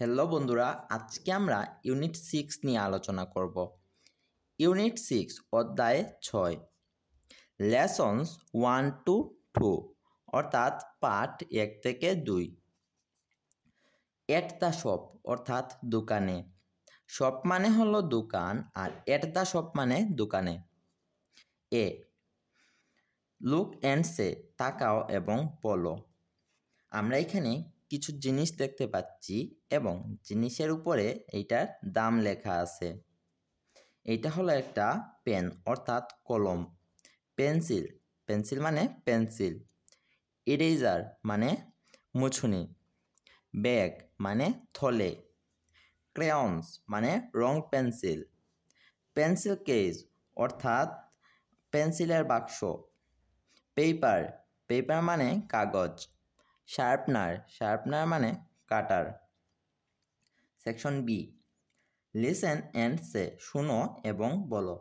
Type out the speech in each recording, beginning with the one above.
Hello বন্ধুরা, আজকে আমরা ইউনিট 6 নিয়ে আলোচনা করব। ইউনিট 6 অধ্যায় 6 লেসন্স 1 to 2 অর্থাৎ পাঠ 1 থেকে 2। এট দ্য শপ অর্থাৎ দোকানে। শপ মানে হলো দোকান আর এট দ্য শপ মানে দোকানে। এ লুক অ্যান্ড সে তাকাও এবং বলো। আমরা এখানে কিছু জিনিস দেখতে পাচ্ছি এবং জিনিসের উপরে এইটার দাম লেখা আছে। এইটা হলো একটা পেন অর্থাৎ কলম, পেন্সিল, পেন্সিল মানে পেন্সিল, ইরেজার মানে মুছুনি, ব্যাগ মানে থলে, ক্রেয়ন্স মানে রং পেন্সিল, পেন্সিল কেস অর্থাৎ পেন্সিলের বাক্স, পেপার, পেপার মানে কাগজ, শার্পনার, শার্পনার মানে কাটার। সেকশন বি লিসেন অ্যান্ড সে শুনো এবং বলো।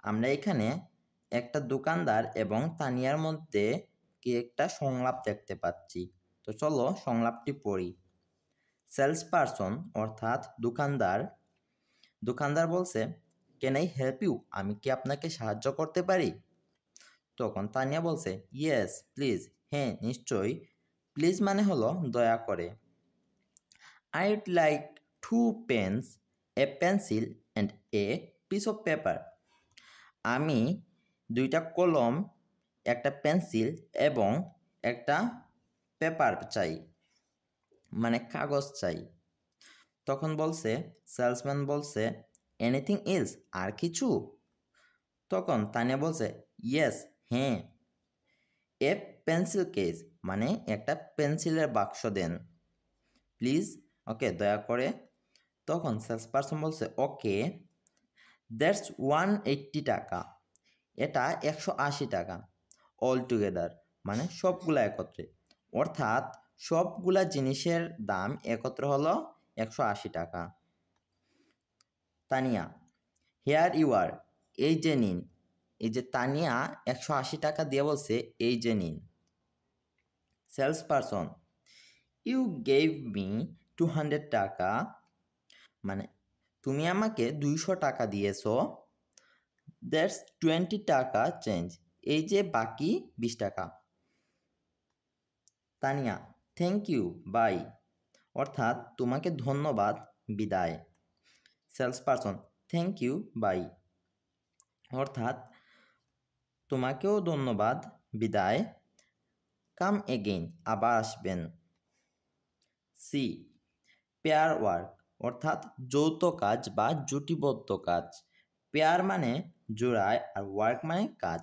আমরা এখানে একটা দোকানদার এবং তানিয়ার মধ্যে কি একটা সংলাপ দেখতে পাচ্ছি। তো চলো সংলাপটি পড়ি। সেলস পারসন অর্থাৎ দোকানদার, দোকানদার বলছে, ক্যান আই হেল্প ইউ? আমি কি আপনাকে সাহায্য করতে পারি? তখন তানিয়া বলছে, ইয়েস প্লিজ, হ্যাঁ নিশ্চয়ই। প্লিজ মানে হলো দয়া করে। I'd like 2 pens, a pencil and a piece of paper. আমি 2টা কলম, একটা পেন্সিল এবং একটা পেপার চাই, মানে কাগজ চাই। তখন বলছে, সেলসম্যান বলছে, এনিথিং এলস? আর কিছু? তখন তানিয়া বলছে, ইয়েস হ্যাঁ। এ পেন্সিল কেস মানে একটা পেন্সিলের বাক্স দেন প্লিজ, ওকে দয়া করে। তখন সেলস পারসন বলছে, ওকে দ্যাটস 180 টাকা, এটা 180 টাকা। অল টুগেদার মানে সবগুলা একত্রে, অর্থাৎ সবগুলা জিনিসের দাম একত্র হলো 180 টাকা। তানিয়া, হেয়ার ইউ আর, এই যে নিন। এই যে তানিয়া 180 টাকা দিয়ে বলছে এই যে নিন। Sales person, you gave me 200 টাকা, মানে তুমি আমাকে 200 টাকা দিয়েছো। দ্যাটস 20 টাকা চেঞ্জ, এই যে বাকি 20 টাকা। তানিয়া, থ্যাংক ইউ বাই, অর্থাৎ তোমাকে ধন্যবাদ, বিদায়। Sales person, thank you bye, অর্থাৎ তোমাকেও ধন্যবাদ, বিদায়। কাম এগেইন, আবার আসবেন। সি পেয়ার ওয়ার্ক অর্থাৎ যৌথ কাজ বা জুটিবদ্ধ কাজ। পেয়ার মানে জোড়ায় আর ওয়ার্ক মানে কাজ।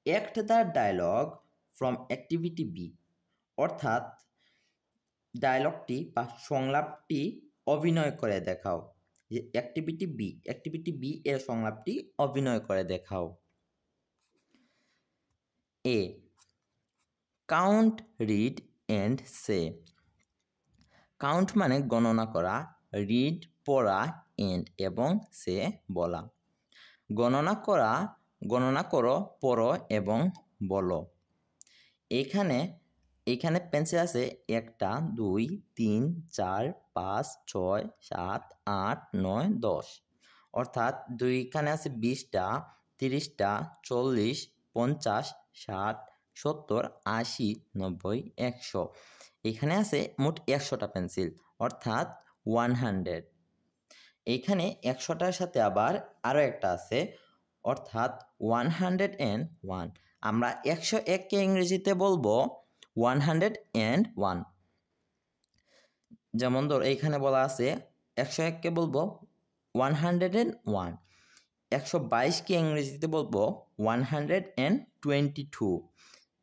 Act the dialogue from activity B, অর্থাৎ ডায়লগটি বা সংলাপটি অভিনয় করে দেখাও। যে অ্যাক্টিভিটি বি এর সংলাপটি অভিনয় করে দেখাও। A count, read and say. Count মানে গণনা করা, রিড পড়া, এন্ড এবং সে বলা। গণনা করো, পড়ো এবং বলো। এখানে পেন্সিল আছে 1টা 2 3 4 5 6 7 8 9 10, অর্থাৎ এখানে আছে 20টা 30টা 40 50 60 70 80 90 100। এখানে আছে মোট 100টা পেন্সিল, অর্থাৎ 100। এইখানে 100টার সাথে আবার আরও একটা আছে, অর্থাৎ 101। আমরা 101কে ইংরেজিতে বলবো 101। যেমন ধর এইখানে বলা আছে 101কে বলবো 101। 122কে ইংরেজিতে বলবো 122।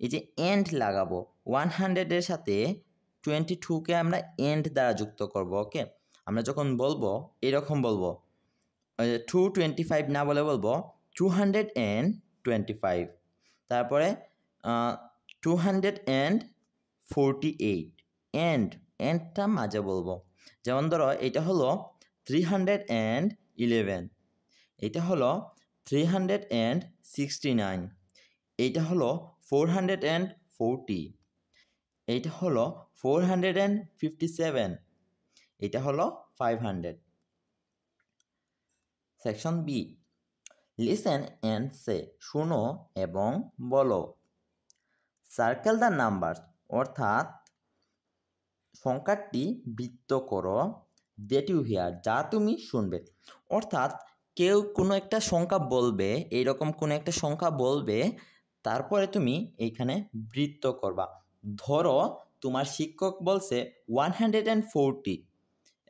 এই যে এন্ড লাগাবো 100-এর সাথে 22কে আমরা এন্ড দ্বারা যুক্ত করব। ওকে, আমরা যখন বলবো এরকম বলবো, 225 না বলে বলবো 225। তারপরে 248, এন্ডটা মাঝে বলবো। যেমন ধরো এটা হলো 311, এটা হলো 369, এইটা হলো 440, এইটা হলো 457, এটা হলো 500। সেকশন বি, লিসেন অ্যান্ড সে, শুনো এবং বলো। সার্কেল দ্য নাম্বার, অর্থাৎ সংখ্যাটি বৃত্ত করো, দ্যাট ইউ হিয়ার, যা তুমি শুনবে। অর্থাৎ কেউ কোনো একটা সংখ্যা বলবে, এইরকম কোনো একটা সংখ্যা বলবে, তারপরে তুমি এইখানে বৃত্ত করবা। ধরো তোমার শিক্ষক বলছে 140,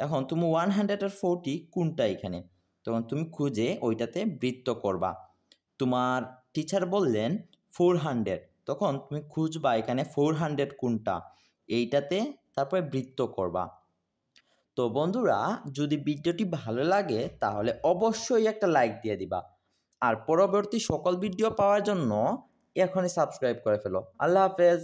এখন তুমি 140 কোনটা এখানে, তখন তুমি খুঁজে ওইটাতে বৃত্ত করবা। তোমার টিচার বললেন 400, তখন তুমি খুঁজবা এখানে 400 কোনটা, এইটাতে তারপরে বৃত্ত করবা। তো বন্ধুরা, যদি ভিডিওটি ভালো লাগে তাহলে অবশ্যই একটা লাইক দিয়ে দিবা, আর পরবর্তী সকল ভিডিও পাওয়ার জন্য এখনই সাবস্ক্রাইব করে ফেলো। আল্লাহ হাফেজ।